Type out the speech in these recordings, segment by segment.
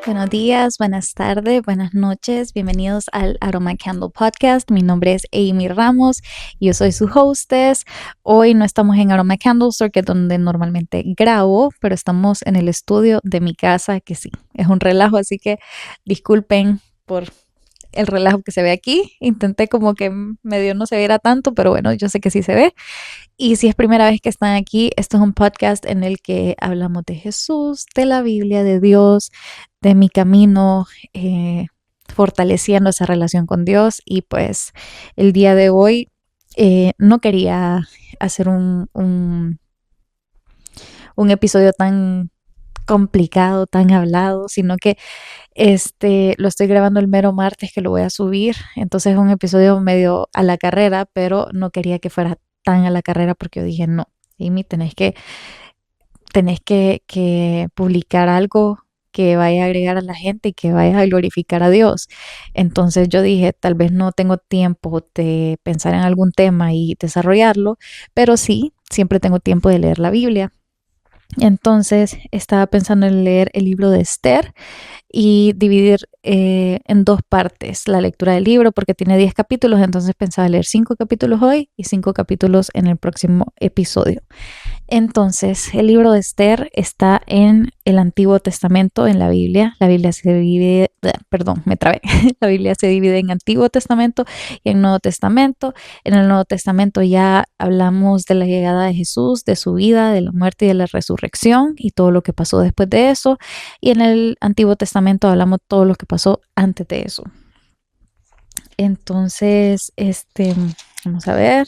Buenos días, buenas tardes, buenas noches. Bienvenidos al Aroma Candle Podcast. Mi nombre es Amy Ramos y yo soy su hostess. Hoy no estamos en Aroma Candle Store, que es donde normalmente grabo, pero estamos en el estudio de mi casa, que sí, es un relajo, así que disculpen por el relajo que se ve aquí. Intenté como que medio no se viera tanto, pero bueno, yo sé que sí se ve. Y si es primera vez que están aquí, esto es un podcast en el que hablamos de Jesús, de la Biblia, de Dios, de mi camino, fortaleciendo esa relación con Dios. Y pues el día de hoy no quería hacer un episodio tan complicado, tan hablado, sino que lo estoy grabando el mero martes que lo voy a subir. Entonces es un episodio medio a la carrera, pero no quería que fuera tan a la carrera porque yo dije, no, Amy, tenés que publicar algo que vaya a agregar a la gente y que vaya a glorificar a Dios. Entonces yo dije, tal vez no tengo tiempo de pensar en algún tema y desarrollarlo, pero sí, siempre tengo tiempo de leer la Biblia. Entonces estaba pensando en leer el libro de Esther y dividir en dos partes la lectura del libro porque tiene 10 capítulos, entonces pensaba leer 5 capítulos hoy y 5 capítulos en el próximo episodio. Entonces, el libro de Esther está en el Antiguo Testamento, en la Biblia. La Biblia se divide, perdón, me trabé. La Biblia se divide en Antiguo Testamento y en Nuevo Testamento. En el Nuevo Testamento ya hablamos de la llegada de Jesús, de su vida, de la muerte y de la resurrección y todo lo que pasó después de eso. Y en el Antiguo Testamento hablamos todo lo que pasó antes de eso. Entonces, vamos a ver.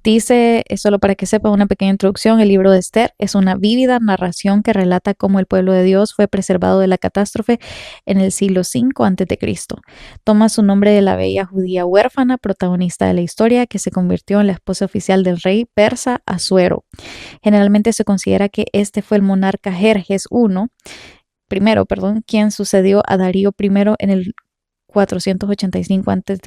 Dice, solo para que sepa una pequeña introducción, el libro de Esther es una vívida narración que relata cómo el pueblo de Dios fue preservado de la catástrofe en el siglo V a.C. Toma su nombre de la bella judía huérfana, protagonista de la historia, que se convirtió en la esposa oficial del rey persa Asuero. Generalmente se considera que este fue el monarca Jerjes I, quien sucedió a Darío I en el 485 a.C.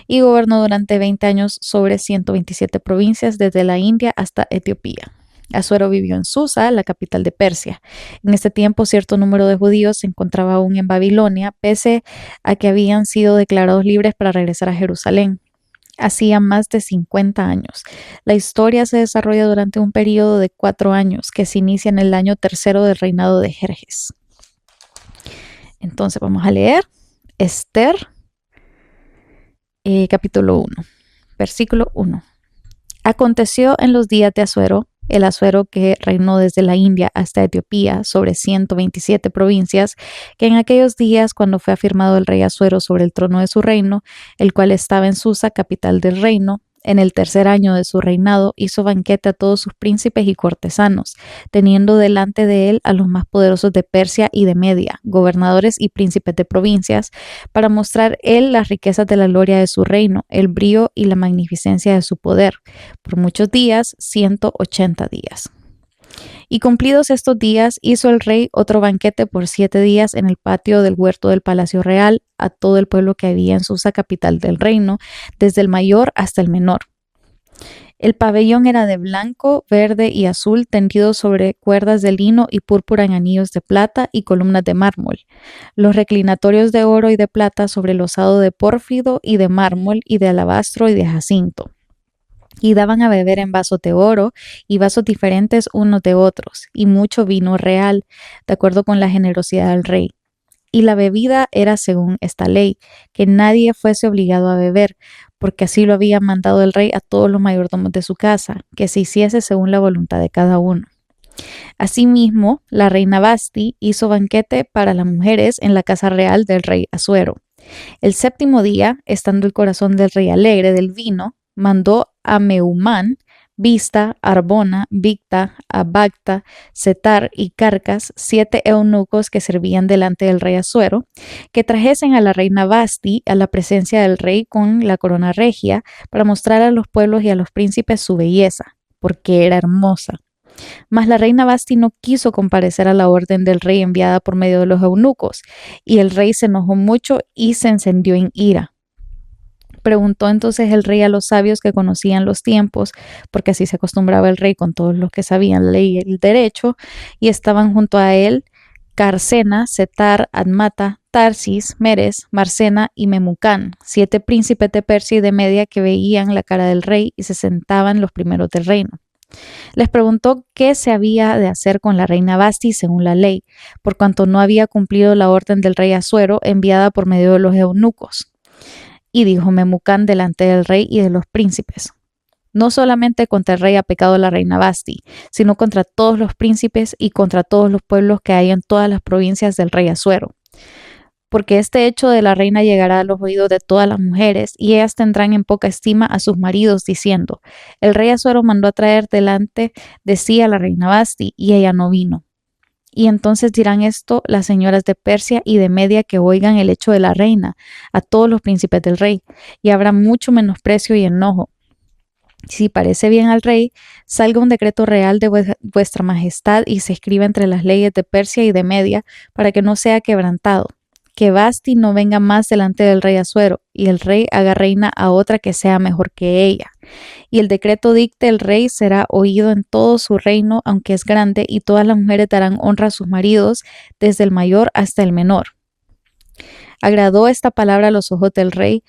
y gobernó durante 20 años sobre 127 provincias desde la India hasta Etiopía. Asuero vivió en Susa, la capital de Persia. En este tiempo, cierto número de judíos se encontraba aún en Babilonia, pese a que habían sido declarados libres para regresar a Jerusalén. Hacía más de 50 años. La historia se desarrolla durante un periodo de 4 años que se inicia en el año tercero del reinado de Jerjes. Entonces vamos a leer Esther, capítulo 1, versículo 1. Aconteció en los días de Asuero, el Asuero que reinó desde la India hasta Etiopía sobre 127 provincias, que en aquellos días, cuando fue afirmado el rey Asuero sobre el trono de su reino, el cual estaba en Susa, capital del reino, en el tercer año de su reinado, hizo banquete a todos sus príncipes y cortesanos, teniendo delante de él a los más poderosos de Persia y de Media, gobernadores y príncipes de provincias, para mostrar él las riquezas de la gloria de su reino, el brío y la magnificencia de su poder, por muchos días, 180 días. Y cumplidos estos días, hizo el rey otro banquete por 7 días en el patio del huerto del palacio real a todo el pueblo que había en Susa, capital del reino, desde el mayor hasta el menor. El pabellón era de blanco, verde y azul, tendido sobre cuerdas de lino y púrpura en anillos de plata y columnas de mármol. Los reclinatorios de oro y de plata sobre el losado de pórfido y de mármol y de alabastro y de jacinto. Y daban a beber en vasos de oro y vasos diferentes unos de otros, y mucho vino real, de acuerdo con la generosidad del rey. Y la bebida era según esta ley, que nadie fuese obligado a beber, porque así lo había mandado el rey a todos los mayordomos de su casa, que se hiciese según la voluntad de cada uno. Asimismo, la reina Basti hizo banquete para las mujeres en la casa real del rey Asuero. El séptimo día, estando el corazón del rey alegre del vino, mandó a Meumán, Vista, Arbona, Victa, Abagta, Setar y Carcas, 7 eunucos que servían delante del rey Asuero, que trajesen a la reina Basti a la presencia del rey con la corona regia para mostrar a los pueblos y a los príncipes su belleza, porque era hermosa. Mas la reina Basti no quiso comparecer a la orden del rey enviada por medio de los eunucos, y el rey se enojó mucho y se encendió en ira. Preguntó entonces el rey a los sabios que conocían los tiempos, porque así se acostumbraba el rey con todos los que sabían la ley y el derecho, y estaban junto a él Carcena, Setar, Admata, Tarsis, Meres, Marcena y Memucán, 7 príncipes de Persia y de Media que veían la cara del rey y se sentaban los primeros del reino. Les preguntó qué se había de hacer con la reina Vasti según la ley, por cuanto no había cumplido la orden del rey Asuero enviada por medio de los eunucos. Y dijo Memucán delante del rey y de los príncipes: no solamente contra el rey ha pecado la reina Vasti, sino contra todos los príncipes y contra todos los pueblos que hay en todas las provincias del rey Asuero. Porque este hecho de la reina llegará a los oídos de todas las mujeres, y ellas tendrán en poca estima a sus maridos, diciendo: el rey Asuero mandó a traer delante de sí a la reina Vasti, y ella no vino. Y entonces dirán esto las señoras de Persia y de Media que oigan el hecho de la reina a todos los príncipes del rey, y habrá mucho menosprecio y enojo. Si parece bien al rey, salga un decreto real de vuestra majestad y se escriba entre las leyes de Persia y de Media para que no sea quebrantado. Que Vasti no venga más delante del rey Asuero, y el rey haga reina a otra que sea mejor que ella. Y el decreto dicte el rey será oído en todo su reino, aunque es grande, y todas las mujeres darán honra a sus maridos, desde el mayor hasta el menor. Agradó esta palabra a los ojos del rey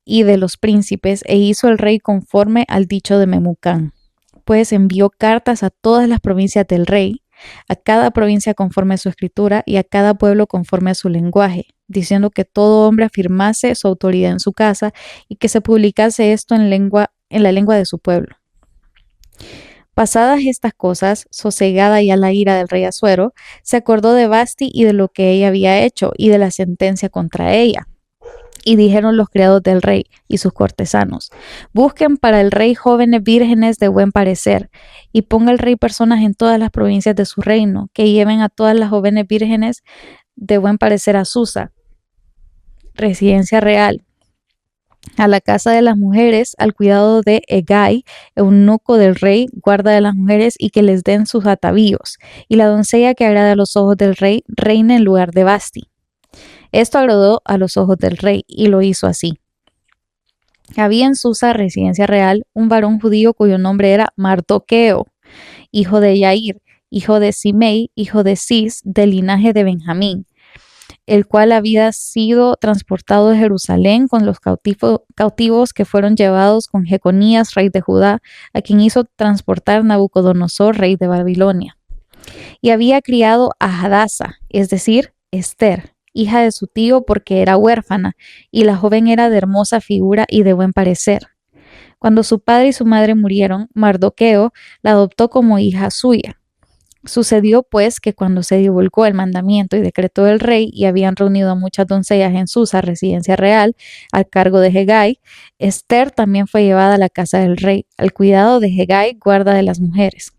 y de los príncipes, e hizo el rey conforme al dicho de Memucán. Pues envió cartas a todas las provincias del rey, a cada provincia conforme a su escritura y a cada pueblo conforme a su lenguaje, diciendo que todo hombre afirmase su autoridad en su casa y que se publicase esto en la lengua de su pueblo. Pasadas estas cosas, sosegada ya la ira del rey Asuero, se acordó de Vasti y de lo que ella había hecho y de la sentencia contra ella. Y dijeron los criados del rey y sus cortesanos: busquen para el rey jóvenes vírgenes de buen parecer, y ponga el rey personas en todas las provincias de su reino, que lleven a todas las jóvenes vírgenes de buen parecer a Susa, residencia real, a la casa de las mujeres, al cuidado de Hegai, eunuco del rey, guarda de las mujeres, y que les den sus atavíos, y la doncella que agrada a los ojos del rey reina en lugar de Vasti. Esto agradó a los ojos del rey, y lo hizo así. Había en Susa, residencia real, un varón judío cuyo nombre era Mardoqueo, hijo de Yair, hijo de Simei, hijo de Cis, del linaje de Benjamín, el cual había sido transportado de Jerusalén con los cautivos que fueron llevados con Jeconías, rey de Judá, a quien hizo transportar Nabucodonosor, rey de Babilonia. Y había criado a Hadasa, es decir, Esther, hija de su tío, porque era huérfana, y la joven era de hermosa figura y de buen parecer. Cuando su padre y su madre murieron, Mardoqueo la adoptó como hija suya. Sucedió pues que cuando se divulgó el mandamiento y decreto del rey, y habían reunido a muchas doncellas en Susa, residencia real, al cargo de Hegai, Esther también fue llevada a la casa del rey, al cuidado de Hegai, guarda de las mujeres.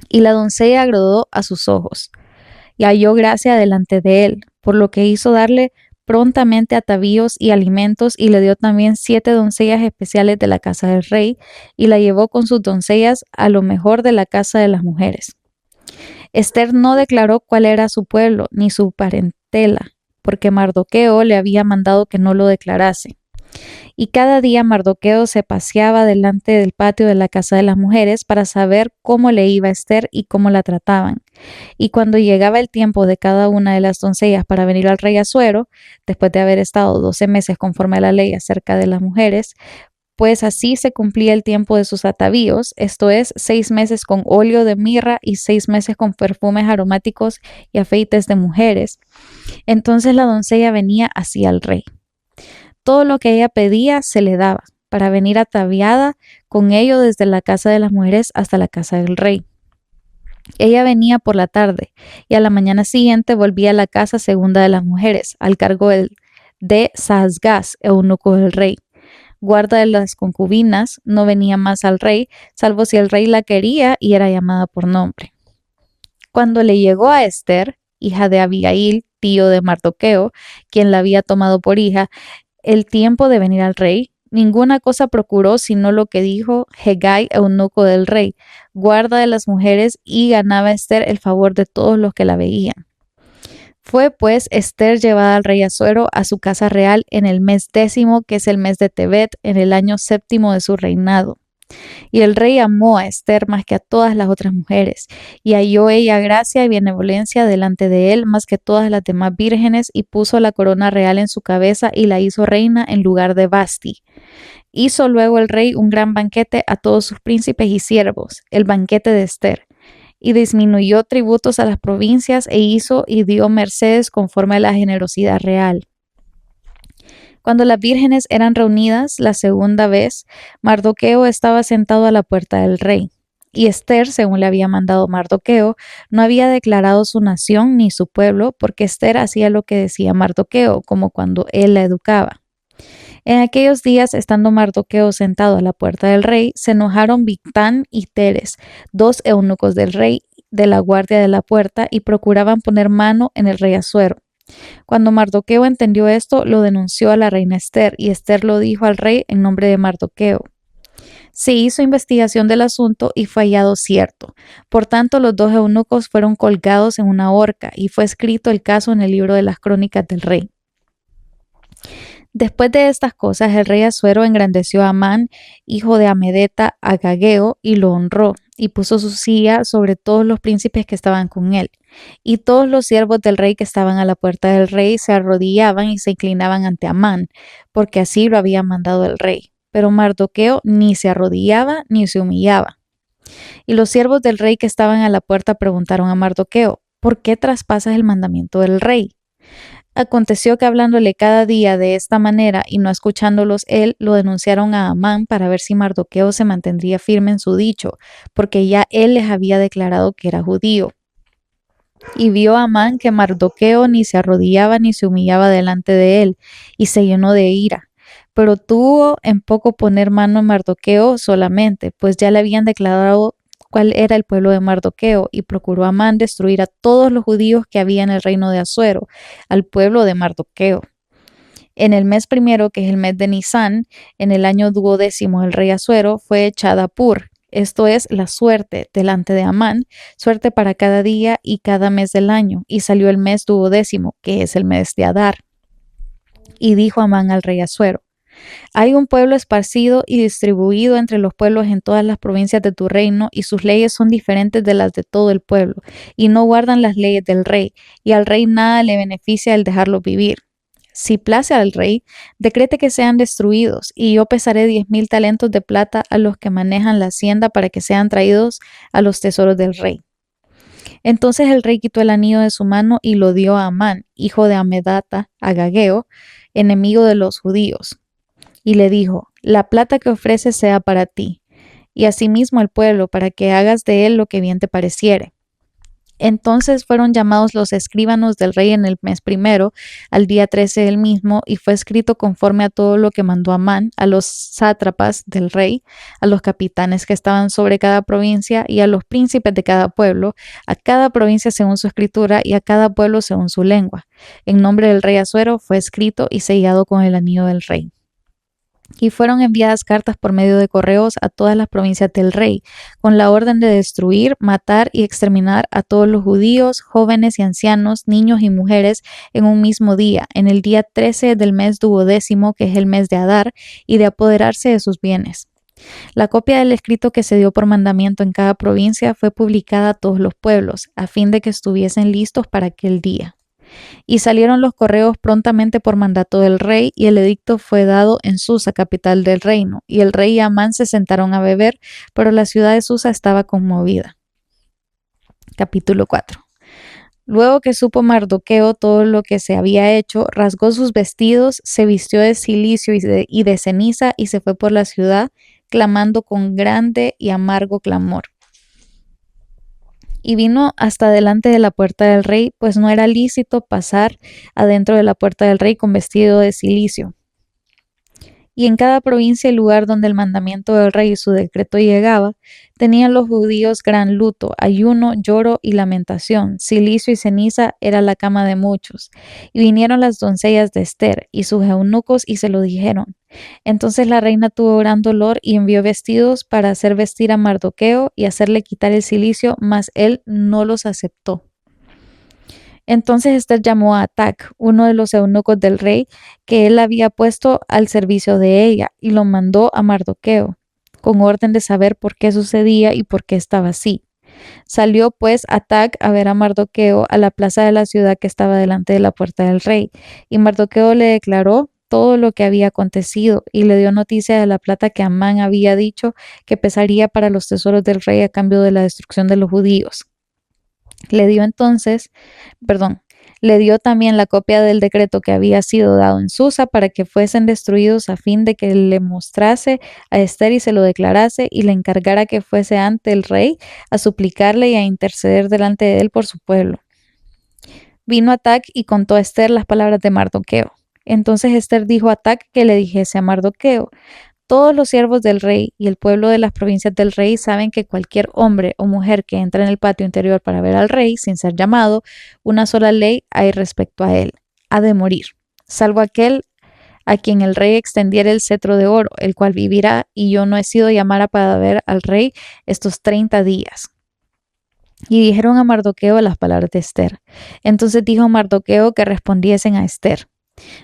Y la doncella agradó a sus ojos, y halló gracia delante de él, por lo que hizo darle prontamente atavíos y alimentos, y le dio también 7 doncellas especiales de la casa del rey, y la llevó con sus doncellas a lo mejor de la casa de las mujeres. Esther no declaró cuál era su pueblo ni su parentela, porque Mardoqueo le había mandado que no lo declarase. Y cada día Mardoqueo se paseaba delante del patio de la casa de las mujeres para saber cómo le iba a Esther y cómo la trataban. Y cuando llegaba el tiempo de cada una de las doncellas para venir al rey Asuero, después de haber estado 12 meses conforme a la ley acerca de las mujeres, pues así se cumplía el tiempo de sus atavíos, esto es, 6 meses con óleo de mirra y 6 meses con perfumes aromáticos y afeites de mujeres. Entonces la doncella venía así al rey. Todo lo que ella pedía se le daba, para venir ataviada con ello desde la casa de las mujeres hasta la casa del rey. Ella venía por la tarde, y a la mañana siguiente volvía a la casa segunda de las mujeres, al cargo de Saasgaz, eunuco del rey. Guarda de las concubinas, no venía más al rey, salvo si el rey la quería y era llamada por nombre. Cuando le llegó a Esther, hija de Abigail, tío de Mardoqueo, quien la había tomado por hija, el tiempo de venir al rey, ninguna cosa procuró sino lo que dijo Hegai, eunuco del rey, guarda de las mujeres, y ganaba Esther el favor de todos los que la veían. Fue pues Esther llevada al rey Asuero a su casa real en el mes 10, que es el mes de Tebet, en el año 7 de su reinado. Y el rey amó a Esther más que a todas las otras mujeres, y halló ella gracia y benevolencia delante de él más que todas las demás vírgenes, y puso la corona real en su cabeza y la hizo reina en lugar de Basti. Hizo luego el rey un gran banquete a todos sus príncipes y siervos, el banquete de Esther, y disminuyó tributos a las provincias e hizo y dio mercedes conforme a la generosidad real. Cuando las vírgenes eran reunidas la segunda vez, Mardoqueo estaba sentado a la puerta del rey. Y Esther, según le había mandado Mardoqueo, no había declarado su nación ni su pueblo, porque Esther hacía lo que decía Mardoqueo, como cuando él la educaba. En aquellos días, estando Mardoqueo sentado a la puerta del rey, se enojaron Bigtán y Teres, dos eunucos del rey, de la guardia de la puerta, y procuraban poner mano en el rey Asuero. Cuando Mardoqueo entendió esto, lo denunció a la reina Esther, y Esther lo dijo al rey en nombre de Mardoqueo. Se hizo investigación del asunto y fue hallado cierto. Por tanto, los dos eunucos fueron colgados en una horca, y fue escrito el caso en el libro de las crónicas del rey. Después de estas cosas, el rey Asuero engrandeció a Amán, hijo de Amedeta, Agageo, y lo honró, y puso su silla sobre todos los príncipes que estaban con él. Y todos los siervos del rey que estaban a la puerta del rey se arrodillaban y se inclinaban ante Amán, porque así lo había mandado el rey. Pero Mardoqueo ni se arrodillaba ni se humillaba. Y los siervos del rey que estaban a la puerta preguntaron a Mardoqueo: ¿por qué traspasas el mandamiento del rey? Aconteció que hablándole cada día de esta manera y no escuchándolos él, lo denunciaron a Amán para ver si Mardoqueo se mantendría firme en su dicho, porque ya él les había declarado que era judío. Y vio Amán que Mardoqueo ni se arrodillaba ni se humillaba delante de él, y se llenó de ira. Pero tuvo en poco poner mano en Mardoqueo solamente, pues ya le habían declarado cuál era el pueblo de Mardoqueo, y procuró Amán destruir a todos los judíos que había en el reino de Asuero, al pueblo de Mardoqueo. En el mes primero, que es el mes de Nisán, en el año 12 del rey Asuero, fue echada Pur, esto es la suerte, delante de Amán, suerte para cada día y cada mes del año, y salió el mes 12, que es el mes de Adar. Y dijo Amán al rey Asuero: hay un pueblo esparcido y distribuido entre los pueblos en todas las provincias de tu reino, y sus leyes son diferentes de las de todo el pueblo, y no guardan las leyes del rey, y al rey nada le beneficia el dejarlos vivir. Si place al rey, decrete que sean destruidos, y yo pesaré 10,000 talentos de plata a los que manejan la hacienda para que sean traídos a los tesoros del rey. Entonces el rey quitó el anillo de su mano y lo dio a Amán, hijo de Amedata, Agageo, enemigo de los judíos. Y le dijo: la plata que ofreces sea para ti, y asimismo al pueblo, para que hagas de él lo que bien te pareciere. Entonces fueron llamados los escribanos del rey en el mes primero, al día 13 del mismo, y fue escrito conforme a todo lo que mandó Amán, a los sátrapas del rey, a los capitanes que estaban sobre cada provincia, y a los príncipes de cada pueblo, a cada provincia según su escritura, y a cada pueblo según su lengua. En nombre del rey Asuero fue escrito y sellado con el anillo del rey. Y fueron enviadas cartas por medio de correos a todas las provincias del rey, con la orden de destruir, matar y exterminar a todos los judíos, jóvenes y ancianos, niños y mujeres, en un mismo día, en el día 13 del mes 12, que es el mes de Adar, y de apoderarse de sus bienes. La copia del escrito que se dio por mandamiento en cada provincia fue publicada a todos los pueblos, a fin de que estuviesen listos para aquel día. Y salieron los correos prontamente por mandato del rey, y el edicto fue dado en Susa, capital del reino, y el rey y Amán se sentaron a beber, pero la ciudad de Susa estaba conmovida. Capítulo 4. Luego que supo Mardoqueo todo lo que se había hecho, rasgó sus vestidos, se vistió de cilicio y de ceniza, y se fue por la ciudad, clamando con grande y amargo clamor. Y vino hasta delante de la puerta del rey, pues no era lícito pasar adentro de la puerta del rey con vestido de cilicio. Y en cada provincia y lugar donde el mandamiento del rey y su decreto llegaba, tenían los judíos gran luto, ayuno, lloro y lamentación. Cilicio y ceniza era la cama de muchos. Y vinieron las doncellas de Esther y sus eunucos y se lo dijeron. Entonces la reina tuvo gran dolor y envió vestidos para hacer vestir a Mardoqueo y hacerle quitar el cilicio, mas él no los aceptó. Entonces Esther llamó a Atac, uno de los eunucos del rey, que él había puesto al servicio de ella, y lo mandó a Mardoqueo, con orden de saber por qué sucedía y por qué estaba así. Salió pues Atac a ver a Mardoqueo a la plaza de la ciudad que estaba delante de la puerta del rey, y Mardoqueo le declaró todo lo que había acontecido y le dio noticia de la plata que Amán había dicho que pesaría para los tesoros del rey a cambio de la destrucción de los judíos. Le dio entonces, perdón, le dio también la copia del decreto que había sido dado en Susa para que fuesen destruidos a fin de que le mostrase a Esther y se lo declarase y le encargara que fuese ante el rey a suplicarle y a interceder delante de él por su pueblo. Vino Atac y contó a Esther las palabras de Mardoqueo. Entonces Esther dijo a Atac que le dijese a Mardoqueo: todos los siervos del rey y el pueblo de las provincias del rey saben que cualquier hombre o mujer que entra en el patio interior para ver al rey sin ser llamado, una sola ley hay respecto a él: ha de morir, salvo aquel a quien el rey extendiera el cetro de oro, el cual vivirá, y yo no he sido llamada para ver al rey estos 30 días. Y dijeron a Mardoqueo las palabras de Esther. Entonces dijo Mardoqueo que respondiesen a Esther: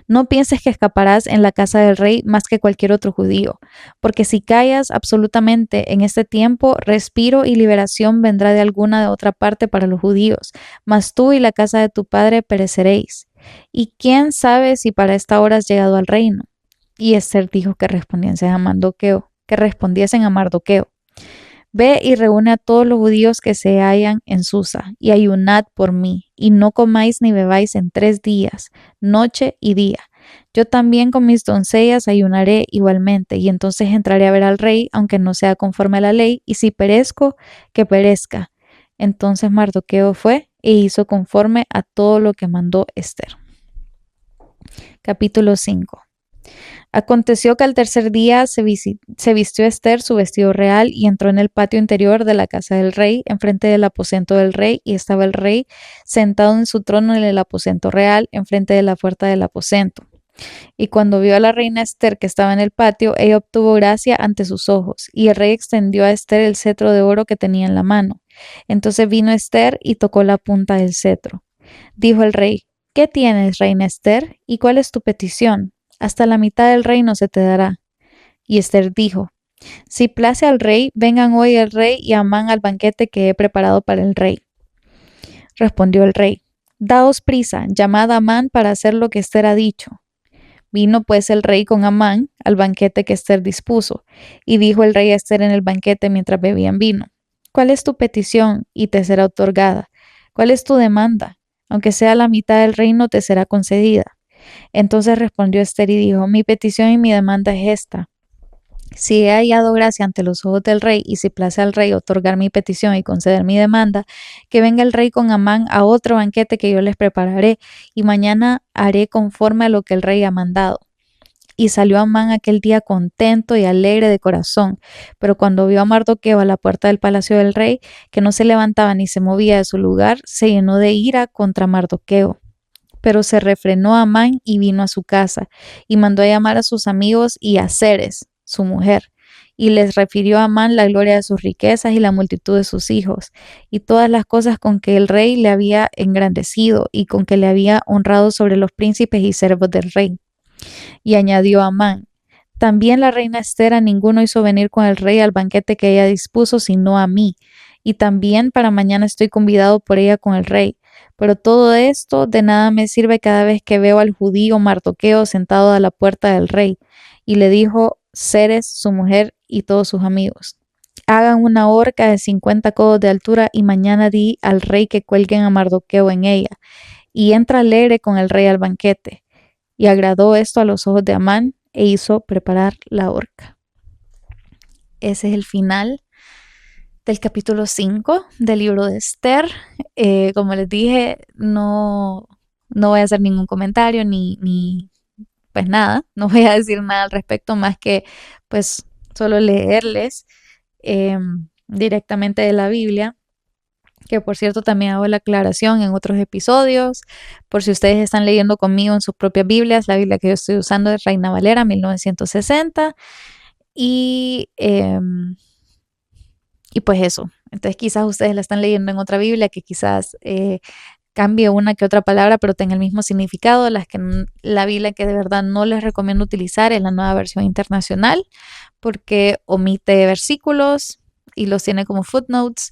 no pienses que escaparás en la casa del rey más que cualquier otro judío, porque si callas absolutamente en este tiempo, respiro y liberación vendrá de alguna de otra parte para los judíos, mas tú y la casa de tu padre pereceréis. ¿Y quién sabe si para esta hora has llegado al reino? Y Esther dijo que respondiesen a Mardoqueo: ve y reúne a todos los judíos que se hallan en Susa, y ayunad por mí, y no comáis ni bebáis en 3 días, noche y día. Yo también con mis doncellas ayunaré igualmente, y entonces entraré a ver al rey, aunque no sea conforme a la ley, y si perezco, que perezca. Entonces Mardoqueo fue e hizo conforme a todo lo que mandó Esther. Capítulo 5. Aconteció que al tercer día se vistió Esther su vestido real y entró en el patio interior de la casa del rey, enfrente del aposento del rey, y estaba el rey sentado en su trono en el aposento real, enfrente de la puerta del aposento. Y cuando vio a la reina Esther que estaba en el patio, ella obtuvo gracia ante sus ojos, y el rey extendió a Esther el cetro de oro que tenía en la mano. Entonces vino Esther y tocó la punta del cetro. Dijo el rey: ¿qué tienes, reina Esther? ¿Y cuál es tu petición? Hasta la mitad del reino se te dará. Y Esther dijo: si place al rey, vengan hoy el rey y Amán al banquete que he preparado para el rey. Respondió el rey: daos prisa, llamad a Amán para hacer lo que Esther ha dicho. Vino pues el rey con Amán al banquete que Esther dispuso, y dijo el rey a Esther en el banquete mientras bebían vino: ¿cuál es tu petición? Y te será otorgada. ¿Cuál es tu demanda? Aunque sea la mitad del reino, te será concedida. Entonces respondió Esther y dijo: mi petición y mi demanda es esta: si he hallado gracia ante los ojos del rey, y si place al rey otorgar mi petición y conceder mi demanda, que venga el rey con Amán a otro banquete que yo les prepararé, y mañana haré conforme a lo que el rey ha mandado. Y salió Amán aquel día contento y alegre de corazón, pero cuando vio a Mardoqueo a la puerta del palacio del rey, que no se levantaba ni se movía de su lugar, se llenó de ira contra Mardoqueo. Pero se refrenó Amán y vino a su casa, y mandó a llamar a sus amigos y a Zeres, su mujer, y les refirió a Amán la gloria de sus riquezas y la multitud de sus hijos, y todas las cosas con que el rey le había engrandecido y con que le había honrado sobre los príncipes y siervos del rey. Y añadió Amán: también la reina Esther a ninguno hizo venir con el rey al banquete que ella dispuso, sino a mí, y también para mañana estoy convidado por ella con el rey. Pero todo esto de nada me sirve cada vez que veo al judío Mardoqueo sentado a la puerta del rey. Y le dijo Zeres, su mujer, y todos sus amigos: hagan una horca de 50 codos de altura, y mañana di al rey que cuelguen a Mardoqueo en ella. Y entra alegre con el rey al banquete. Y agradó esto a los ojos de Amán, e hizo preparar la horca. Ese es el final del capítulo 5 del libro de Esther. Como les dije, no voy a hacer ningún comentario ni pues nada, no voy a decir nada al respecto más que pues solo leerles directamente de la Biblia, que por cierto también hago la aclaración en otros episodios, por si ustedes están leyendo conmigo en sus propias Biblias. La Biblia que yo estoy usando es Reina Valera 1960 y pues eso. Entonces quizás ustedes la están leyendo en otra Biblia que quizás cambie una que otra palabra, pero tenga el mismo significado. La Biblia que de verdad no les recomiendo utilizar es la Nueva Versión Internacional, porque omite versículos y los tiene como footnotes.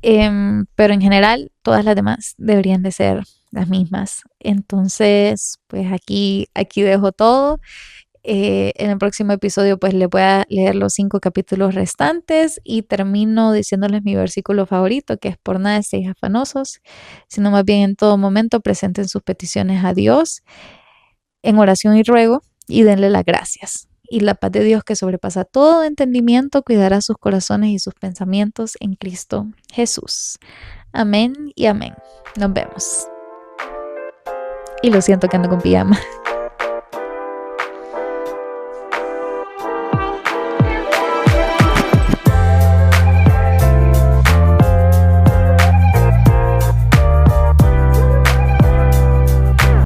Pero en general, todas las demás deberían de ser las mismas. Entonces, pues aquí dejo todo. En el próximo episodio pues les voy a leer los 5 capítulos restantes y termino diciéndoles mi versículo favorito, que es: por nada estéis afanosos, sino más bien en todo momento presenten sus peticiones a Dios en oración y ruego, y denle las gracias. Y la paz de Dios, que sobrepasa todo entendimiento, cuidará sus corazones y sus pensamientos en Cristo Jesús. Amén y amén. Nos vemos. Y lo siento que ando con pijama.